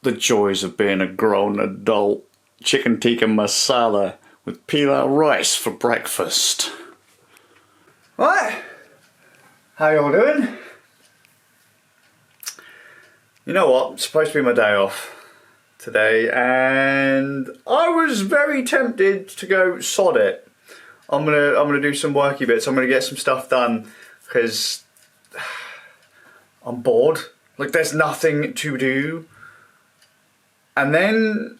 The joys of being a grown adult. Chicken tikka masala with pilau rice for breakfast. What? How y'all doing? You know what? It's supposed to be my day off today, and I was very tempted to go sod it. I'm gonna do some worky bits. I'm gonna get some stuff done because I'm bored. Like, there's nothing to do. And then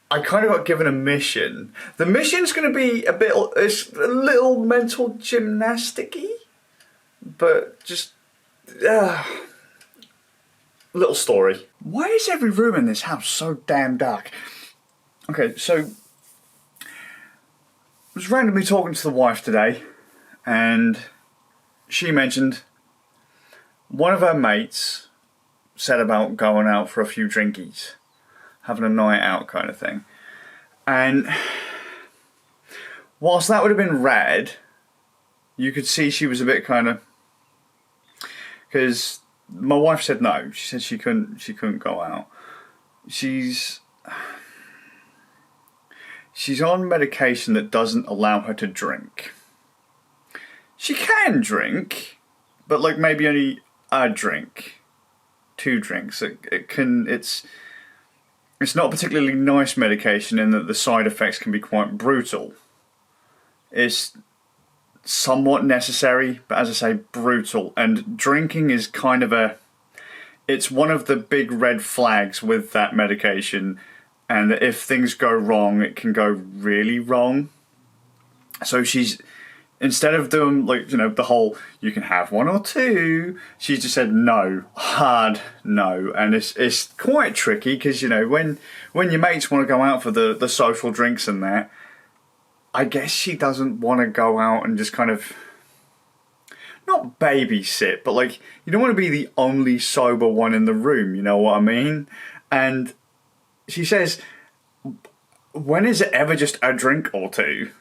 I kind of got given a mission. The mission's going to be it's a little mental gymnasticy, but just little story. Why is every room in this house so damn dark? Okay, so I was randomly talking to the wife today, and she mentioned one of her mates said about going out for a few drinkies, having a night out kind of thing. And whilst that would have been rad, you could see she was a bit kind of, because my wife said no. She said she couldn't go out. She's on medication that doesn't allow her to drink. She can drink, but like maybe only a drink, 2 drinks. It's not a particularly nice medication in that the side effects can be quite brutal. It's somewhat necessary, but as I say, brutal. And drinking is kind of it's one of the big red flags with that medication. And if things go wrong, it can go really wrong. So instead of doing, like, you know, the whole, you can have 1 or 2, she just said no, hard no. And it's quite tricky because, you know, when your mates want to go out for the social drinks and that, I guess she doesn't want to go out and just kind of, not babysit, but like, you don't want to be the only sober one in the room, you know what I mean? And she says, when is it ever just a drink or 2?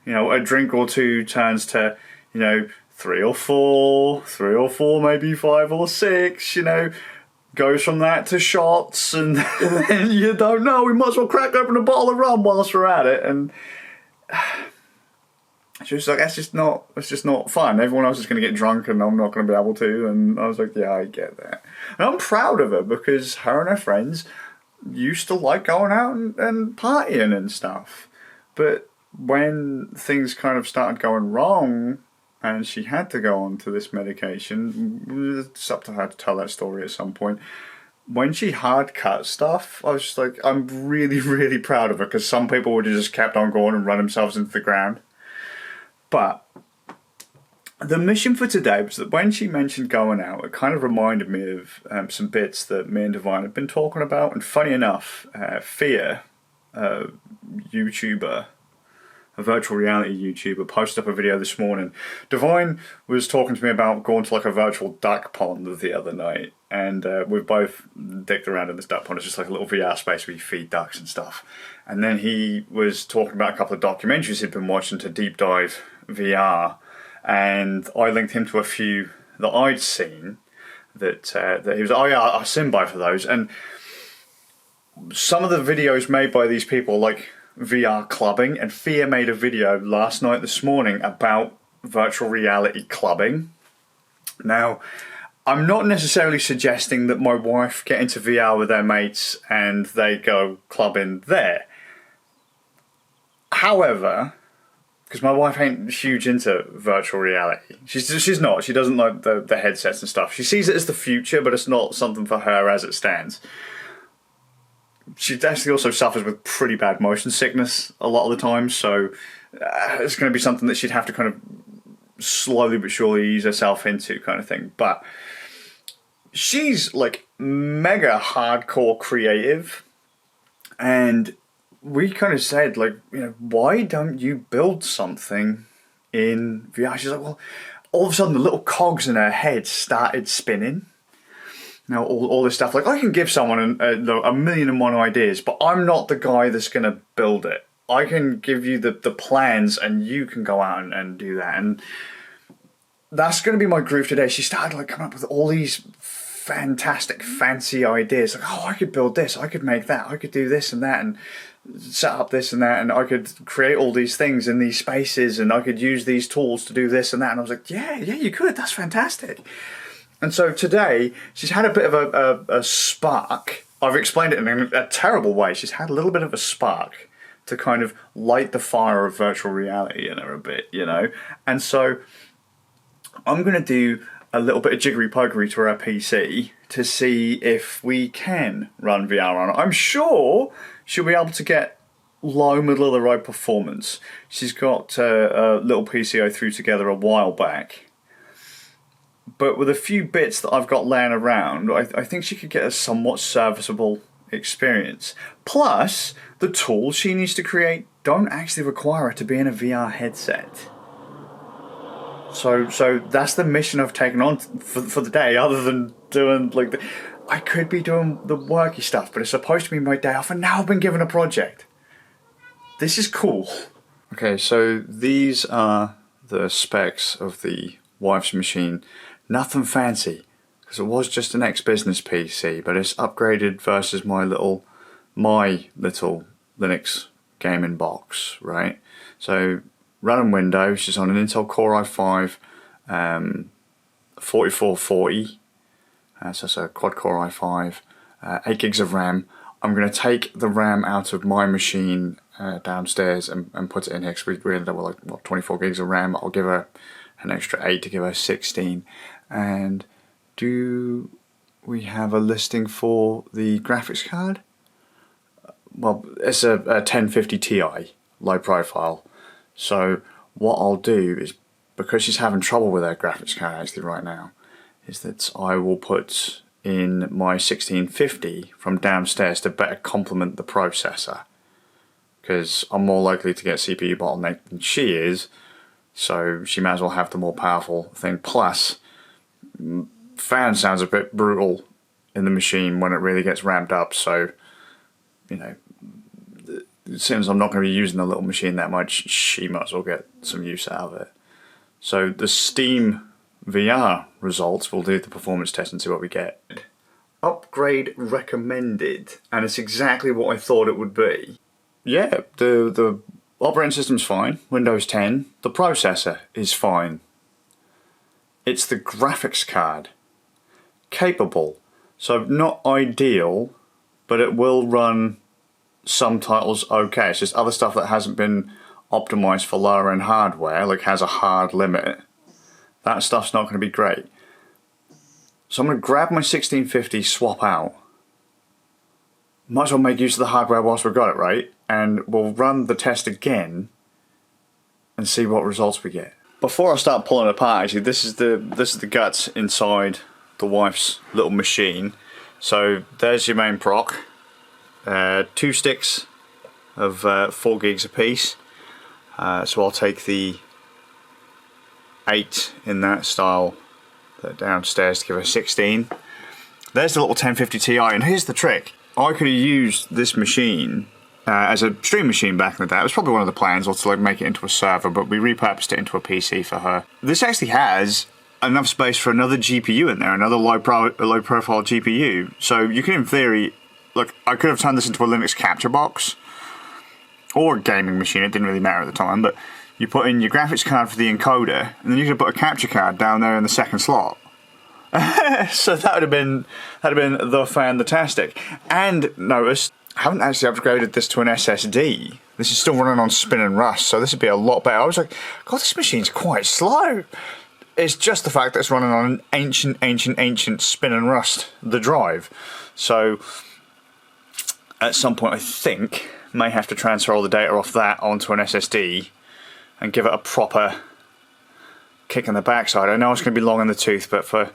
You know, a drink or 2 turns to, you know, 3 or 4, maybe 5 or 6, you know, goes from that to shots, and then you don't know, we might as well crack open a bottle of rum whilst we're at it. And she was like, it's just not fun. Everyone else is going to get drunk and I'm not going to be able to. And I was like, yeah, I get that. And I'm proud of her because her and her friends used to like going out and partying and stuff. But when things kind of started going wrong and she had to go on to this medication, it's up to her to tell that story at some point. When she hard cut stuff, I was just like, I'm really, really proud of her, because some people would have just kept on going and run themselves into the ground. But the mission for today was that when she mentioned going out, it kind of reminded me of some bits that me and Divine had been talking about. And funny enough, Phia, a YouTuber, a virtual reality YouTuber, posted up a video this morning. Divine was talking to me about going to like a virtual duck pond the other night, and we've both dicked around in this duck pond. It's just like a little VR space where you feed ducks and stuff. And then he was talking about a couple of documentaries he'd been watching to deep dive VR, and I linked him to a few that I'd seen that he was, oh yeah, I've seen both of those. And some of the videos made by these people, like VR clubbing, and Phia made a video last night, this morning, about virtual reality clubbing. Now, I'm not necessarily suggesting that my wife get into VR with their mates and they go clubbing there. However, because my wife ain't huge into virtual reality. She's not. She doesn't like the headsets and stuff. She sees it as the future, but it's not something for her as it stands. She actually also suffers with pretty bad motion sickness a lot of the time, so it's going to be something that she'd have to kind of slowly but surely ease herself into, kind of thing. But she's like mega hardcore creative, and we kind of said, like, you know, why don't you build something in VR? She's like, well, all of a sudden the little cogs in her head started spinning. Now, all this stuff, like, I can give someone a million and one ideas, but I'm not the guy that's going to build it. I can give you the plans and you can go out and do that. And that's going to be my groove today. She started like coming up with all these fantastic, fancy ideas. Like, oh, I could build this, I could make that, I could do this and that, and set up this and that, and I could create all these things in these spaces, and I could use these tools to do this and that. And I was like, yeah, you could. That's fantastic. And so today, she's had a bit of a spark. I've explained it in a terrible way. She's had a little bit of a spark to kind of light the fire of virtual reality in her a bit, you know? And so I'm going to do a little bit of jiggery-pokery to her PC to see if we can run VR on it. I'm sure she'll be able to get low, middle of the road performance. She's got a little PC I threw together a while back. But with a few bits that I've got laying around, I think she could get a somewhat serviceable experience. Plus, the tools she needs to create don't actually require her to be in a VR headset. So that's the mission I've taken on for the day, other than doing like I could be doing the worky stuff, but it's supposed to be my day off, and now I've been given a project. This is cool. Okay, so these are the specs of the wife's machine. Nothing fancy, because it was just an ex-business PC, but it's upgraded versus my little Linux gaming box, right? So running Windows, she's on an Intel Core i5 4440, so it's a quad-core i5, 8 gigs of RAM. I'm going to take the RAM out of my machine downstairs and put it in here, because we ended up with like 24 gigs of RAM. I'll give her an extra 8 to give her 16. And do we have a listing for the graphics card? Well, it's a 1050 Ti, low profile. So what I'll do is, because she's having trouble with her graphics card actually right now, is that I will put in my 1650 from downstairs to better complement the processor. Because I'm more likely to get CPU bottleneck than she is, so she might as well have the more powerful thing. Plus, fan sounds a bit brutal in the machine when it really gets ramped up, so, you know, since I'm not going to be using the little machine that much, she might as well get some use out of it. So the Steam VR results, we'll do the performance test and see what we get. Upgrade recommended, and it's exactly what I thought it would be. Yeah, the operating system's fine, Windows 10. The processor is fine. It's the graphics card. Capable. So not ideal, but it will run some titles okay. It's just other stuff that hasn't been optimized for lower end hardware, like has a hard limit. That stuff's not going to be great. So I'm going to grab my 1650, swap out. Might as well make use of the hardware whilst we've got it, right? And we'll run the test again and see what results we get. Before I start pulling it apart, actually, this is the guts inside the wife's little machine. So there's your main proc. 2 sticks of 4 gigs apiece. So I'll take the 8 in that style downstairs to give her 16. There's the little 1050 Ti, and here's the trick. I could have used this machine as a stream machine back in the day. It was probably one of the plans, or to like make it into a server, but we repurposed it into a PC for her. This actually has enough space for another GPU in there, another low profile GPU. So you can, in theory, look, I could have turned this into a Linux capture box or a gaming machine. It didn't really matter at the time, but you put in your graphics card for the encoder, and then you could put a capture card down there in the second slot. So that would have been the fantastic. And notice, I haven't actually upgraded this to an SSD. This is still running on spin and rust, so this would be a lot better. I was like, God, this machine's quite slow. It's just the fact that it's running on an ancient spin and rust, the drive. So at some point, I think, may have to transfer all the data off that onto an SSD and give it a proper kick in the backside. I know it's going to be long in the tooth, but for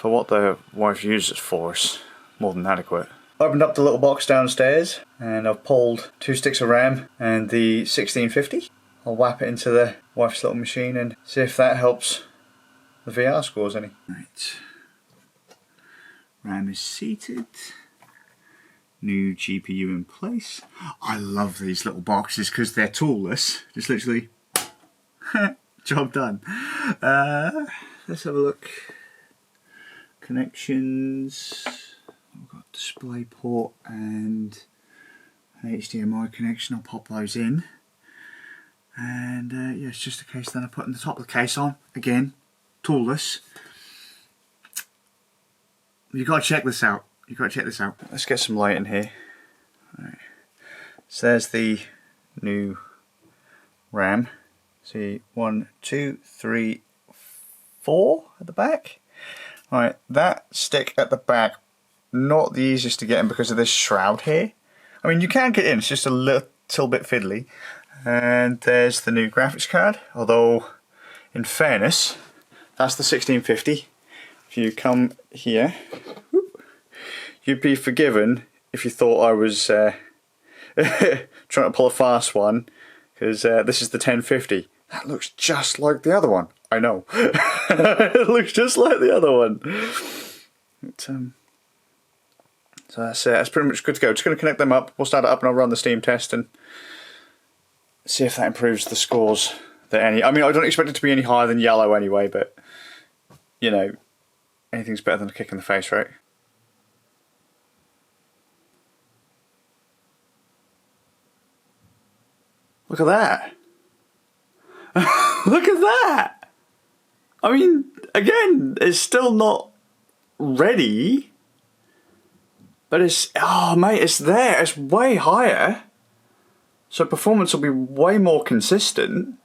what the wife uses it for, it's more than adequate. Opened up the little box downstairs, and I've pulled 2 sticks of RAM and the 1650. I'll whap it into the wife's little machine and see if that helps the VR scores any. Right. RAM is seated. New GPU in place. I love these little boxes because they're toolless. Just literally, job done. Let's have a look. connections. I've got display port and an HDMI connection. I'll pop those in. And yeah, it's just a case then I put the top of the case on. Again, toolless. You've got to check this out. You've got to check this out. Let's get some light in here. Right. So there's the new RAM. See, 1, 2, 3, 4 at the back. Alright, that stick at the back, not the easiest to get in because of this shroud here. I mean, you can get in, it's just a little bit fiddly. And there's the new graphics card, although in fairness, that's the 1650. If you come here, you'd be forgiven if you thought I was trying to pull a fast one, because this is the 1050. That looks just like the other one. I know. It looks just like the other one. But, so that's pretty much good to go. Just going to connect them up. We'll start it up and I'll run the Steam test and see if that improves the scores. I mean, I don't expect it to be any higher than yellow anyway, but, you know, anything's better than a kick in the face, right? Look at that. Look at that. I mean, again, it's still not ready, but it's, oh mate, it's there. It's way higher. So performance will be way more consistent.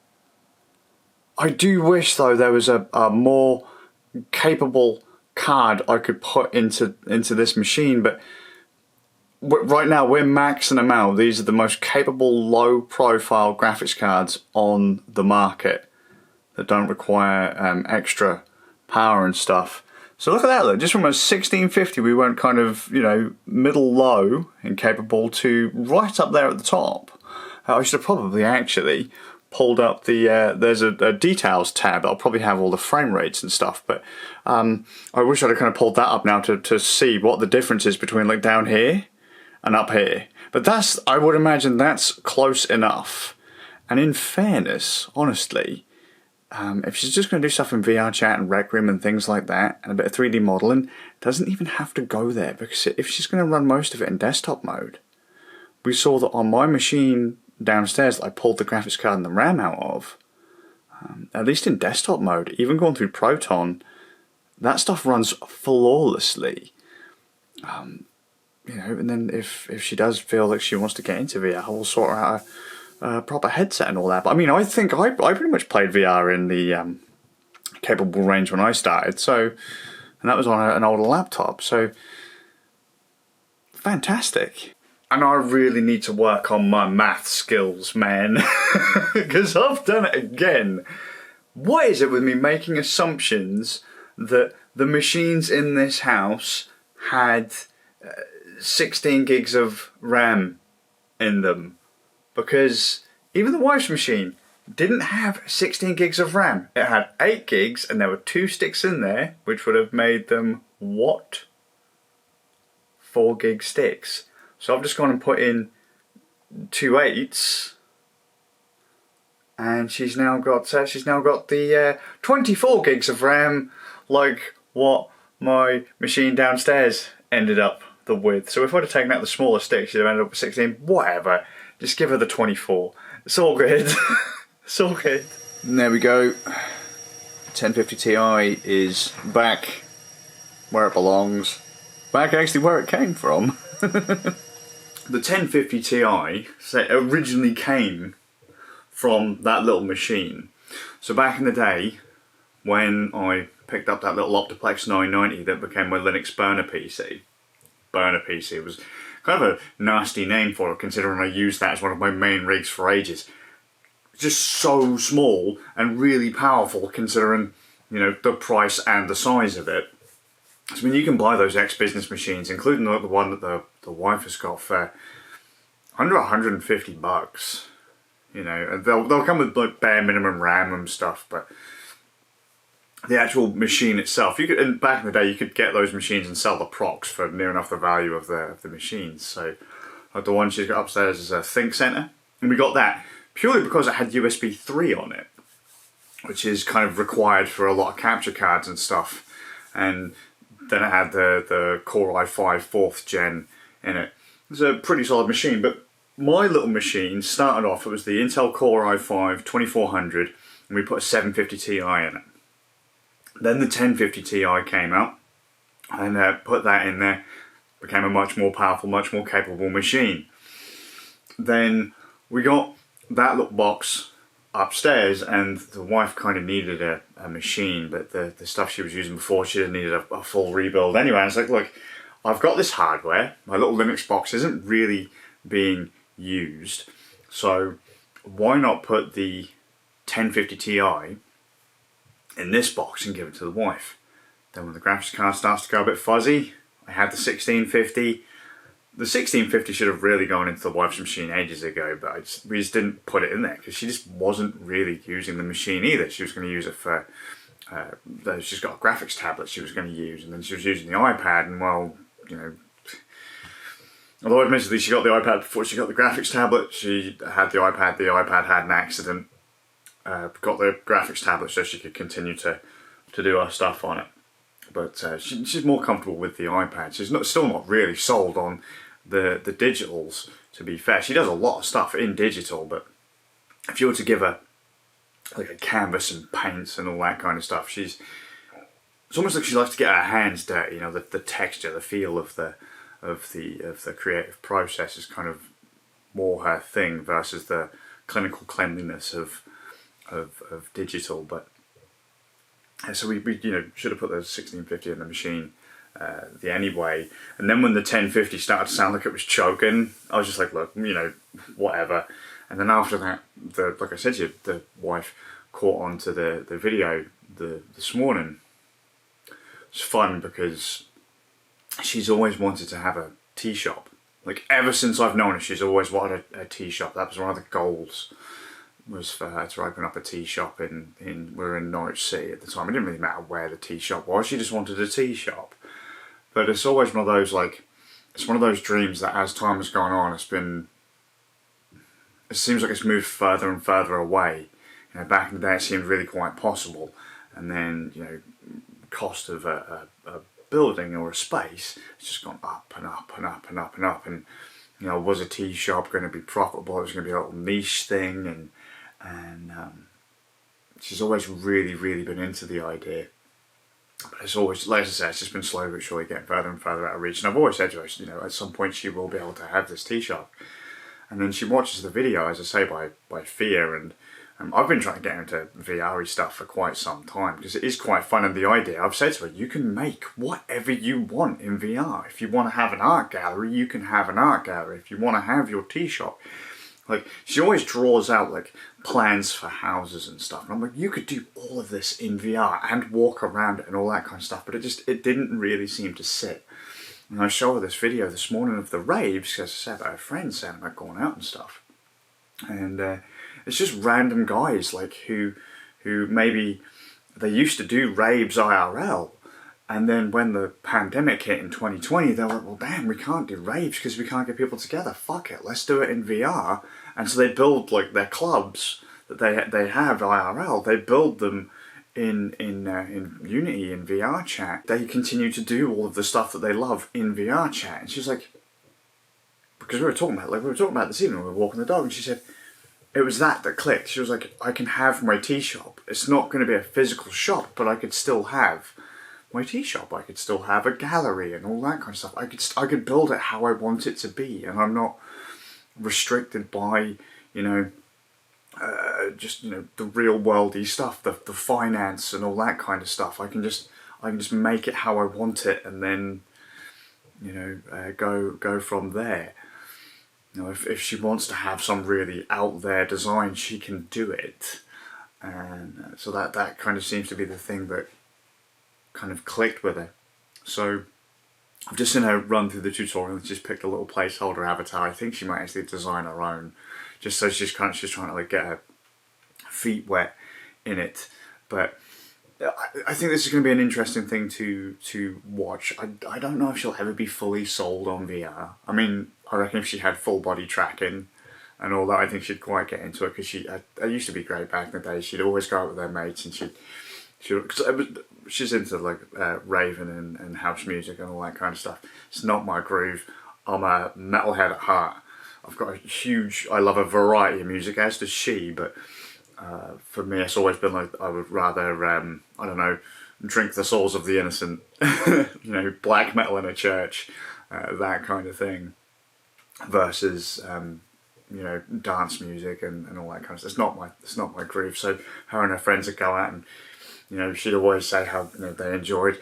I do wish though there was a more capable card I could put into this machine, but right now we're maxing them out. These are the most capable low profile graphics cards on the market that don't require extra power and stuff. So look at that, look, just from a 1650 we went kind of, you know, middle low and capable to right up there at the top. I should have probably actually pulled up the, there's a details tab that'll probably have all the frame rates and stuff, but I wish I'd have kind of pulled that up now to see what the difference is between like down here and up here. But that's, I would imagine that's close enough. And in fairness, honestly, if she's just going to do stuff in VR chat and Rec Room and things like that, and a bit of 3D modeling, doesn't even have to go there, because if she's going to run most of it in desktop mode, we saw that on my machine downstairs that I pulled the graphics card and the RAM out of, at least in desktop mode, even going through Proton, that stuff runs flawlessly. You know, and then if she does feel like she wants to get into VR, we'll sort her out a proper headset and all that. But I mean, I think I pretty much played VR in the capable range when I started. So, and that was on an older laptop. So, fantastic. And I really need to work on my math skills, man, because I've done it again. What is it with me making assumptions that the machines in this house had 16 gigs of RAM in them? Because even the wife's machine didn't have 16 gigs of RAM. It had 8 gigs and there were 2 sticks in there, which would have made them what? 4 gig sticks. So I've just gone and put in 2 8s, and she's now got the 24 gigs of RAM, like what my machine downstairs ended up with. So if I'd have taken out the smaller stick, she'd have ended up with 16. Whatever. Just give her the 24. It's all good. It's all good. And there we go. 1050 Ti is back where it belongs. Back actually where it came from. The 1050 Ti originally came from that little machine. So back in the day, when I picked up that little Optiplex 990 that became my Linux burner PC. Burner PC was kind of a nasty name for it, considering I used that as one of my main rigs for ages. Just so small and really powerful, considering, you know, the price and the size of it. So I mean, you can buy those ex-business machines, including the one that the wife has got, for under 150 bucks. You know, and they'll come with like bare minimum RAM and stuff, but the actual machine itself, you could, and back in the day, you could get those machines and sell the procs for near enough the value of the machines. So, like the one she's got upstairs is a Think Center, and we got that purely because it had USB 3 on it, which is kind of required for a lot of capture cards and stuff. And Then it had the Core i5 4th gen in it. It was a pretty solid machine, but my little machine started off, it was the Intel Core i5 2400, and we put a 750 Ti in it. Then the 1050 Ti came out, and put that in there, became a much more powerful, much more capable machine. Then we got that little box upstairs, and the wife kind of needed a machine, but the stuff she was using before, she didn't need a full rebuild anyway. And it's like, look, I've got this hardware, my little Linux box isn't really being used, so why not put the 1050 Ti in this box and give it to the wife? Then when the graphics card starts to go a bit fuzzy, I had the 1650. The 1650 should have really gone into the wife's machine ages ago, but we just didn't put it in there because she just wasn't really using the machine either. She was going to use it for, she's got a graphics tablet she was going to use, and then she was using the iPad, and well, you know, although admittedly she got the iPad before she got the graphics tablet, she had the iPad had an accident, got the graphics tablet so she could continue to do her stuff on it. But she's more comfortable with the iPad. She's still not really sold on the digitals, to be fair. She does a lot of stuff in digital, but if you were to give her like a canvas and paints and all that kind of stuff, it's almost like she likes to get her hands dirty. You know, the texture, the feel of the creative process is kind of more her thing versus the clinical cleanliness of digital. But so we should have put the 1650 in the machine anyway. And then when the 1050 started to sound like it was choking, I was just like, look, you know, whatever. And then after that, like I said to you, the wife caught on to the video this morning. It's fun because she's always wanted to have a tea shop. Like, ever since I've known her, she's always wanted a tea shop. That was one of the goals, was for her to open up a tea shop we were in Norwich City at the time. It didn't really matter where the tea shop was, she just wanted a tea shop. But it's always one of those, like, it's one of those dreams that as time has gone on, it seems like it's moved further and further away. You know, back in the day it seemed really quite possible, and then, you know, cost of a building or a space, it's just gone up and up and up and up and up. And, you know, was a tea shop going to be profitable? It was going to be a little niche thing, and she's always really, really been into the idea. But it's always, like I said, it's just been slowly but surely getting further and further out of reach. And I've always said to her, you know, at some point she will be able to have this tea shop. And then she watches the video, as I say, by Phia, and I've been trying to get into VR stuff for quite some time because it is quite fun. And the idea, I've said to her, you can make whatever you want in VR. If you want to have an art gallery, you can have an art gallery. If you want to have your tea shop, like, she always draws out like plans for houses and stuff, and I'm like, you could do all of this in VR and walk around it and all that kind of stuff, but it didn't really seem to sit. And I showed her this video this morning of the raves, because I said about her friends saying about going out and stuff, and it's just random guys like who maybe they used to do raves IRL, and then when the pandemic hit in 2020, they were like, well, damn, we can't do raves because we can't get people together. Fuck it, let's do it in VR. And so they build like their clubs that they have IRL. They build them in Unity, in VR chat. They continue to do all of the stuff that they love in VR chat. And she's like, because we were talking about this evening, we were walking the dog, and she said, it was that clicked. She was like, I can have my tea shop. It's not going to be a physical shop, but I could still have my tea shop. I could still have a gallery and all that kind of stuff. I could build it how I want it to be, and I'm not restricted by, you know, just, you know, the real worldy stuff, the finance and all that kind of stuff. I can just make it how I want it, and then, you know, go from there. You know, if she wants to have some really out there design, she can do it, and so that kind of seems to be the thing that kind of clicked with her. So I've just seen her run through the tutorial and just picked a little placeholder avatar. I think she might actually design her own, just so she's trying to like get her feet wet in it. But I think this is going to be an interesting thing to watch. I don't know if she'll ever be fully sold on VR. I mean, I reckon if she had full body tracking and all that, I think she'd quite get into it, because I used to be great back in the day. She'd always go out with her mates and She's into like raving and house music and all that kind of stuff. It's not my groove. I'm a metalhead at heart. I've got I love a variety of music, as does she, but for me it's always been like I would rather, I don't know, drink the souls of the innocent, black metal in a church, that kind of thing, versus dance music and all that kind of stuff. It's not my groove. So her and her friends would go out and she'd always say how they enjoyed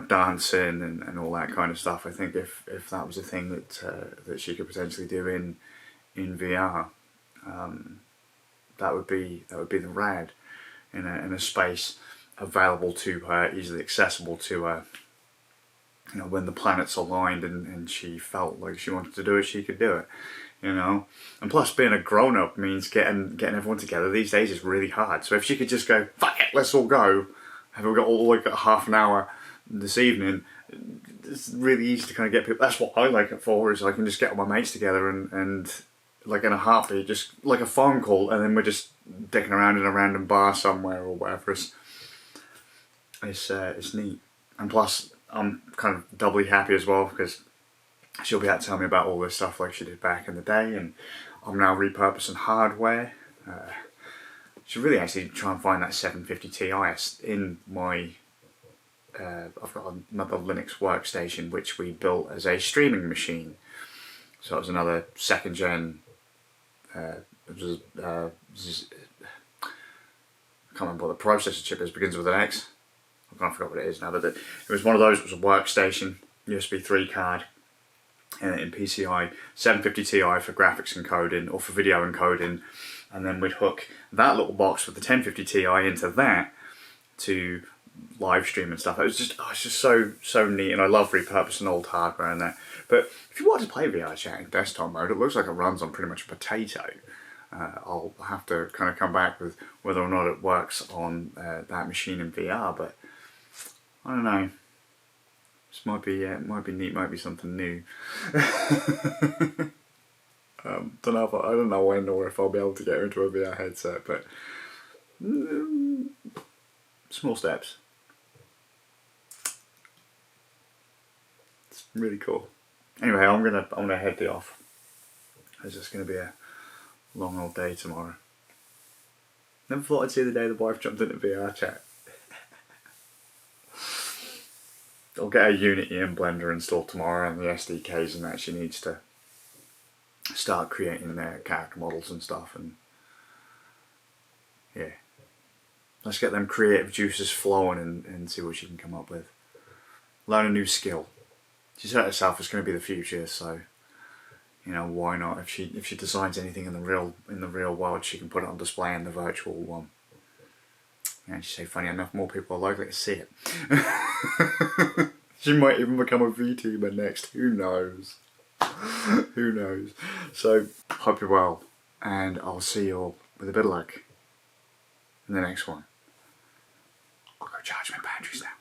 dancing and all that kind of stuff. I think if that was a thing that she could potentially do in VR, that would be the rad, in a space available to her, easily accessible to her. When the planets aligned and she felt like she wanted to do it, she could do it. And plus being a grown-up means getting everyone together these days is really hard. So if she could just go, fuck it, let's all go, have we got all like half an hour this evening, it's really easy to kind of get people. That's what I like it for, is I can just get all my mates together and like in a heartbeat, just like a phone call, and then we're just dicking around in a random bar somewhere or whatever. It's neat. And plus I'm kind of doubly happy as well, because she'll be able to tell me about all this stuff like she did back in the day, and I'm now repurposing hardware. Should really actually try and find that 750 Ti in my... I've got another Linux workstation which we built as a streaming machine. So it was another second gen... I can't remember what the processor chip is, begins with an X. I can't forget what it is now, but it was one of those. It was a workstation, USB 3 card, in PCI, 750 Ti for graphics encoding or for video encoding, and then we'd hook that little box with the 1050 Ti into that to live stream and stuff. It's just so neat, and I love repurposing old hardware and that. But if you want to play VR chat in desktop mode, it looks like it runs on pretty much a potato. I'll have to kind of come back with whether or not it works on that machine in VR, but I don't know. This might be neat, might be something new. I don't know when or if I'll be able to get into a VR headset, but small steps. It's really cool. Anyway, I'm gonna head off. It's just gonna be a long old day tomorrow. Never thought I'd see the day the wife jumped into VR chat. I'll get a Unity and Blender installed tomorrow, and the SDKs and that she needs to start creating their character models and stuff, and yeah. Let's get them creative juices flowing and see what she can come up with. Learn a new skill. She said herself it's going to be the future, so why not? If she designs anything in the real world, she can put it on display in the virtual one. And she say, funny enough, more people are likely to see it. She might even become a VTuber next. Who knows? Who knows? So, hope you're well, and I'll see you all with a bit of luck in the next one. I'll go charge my batteries now.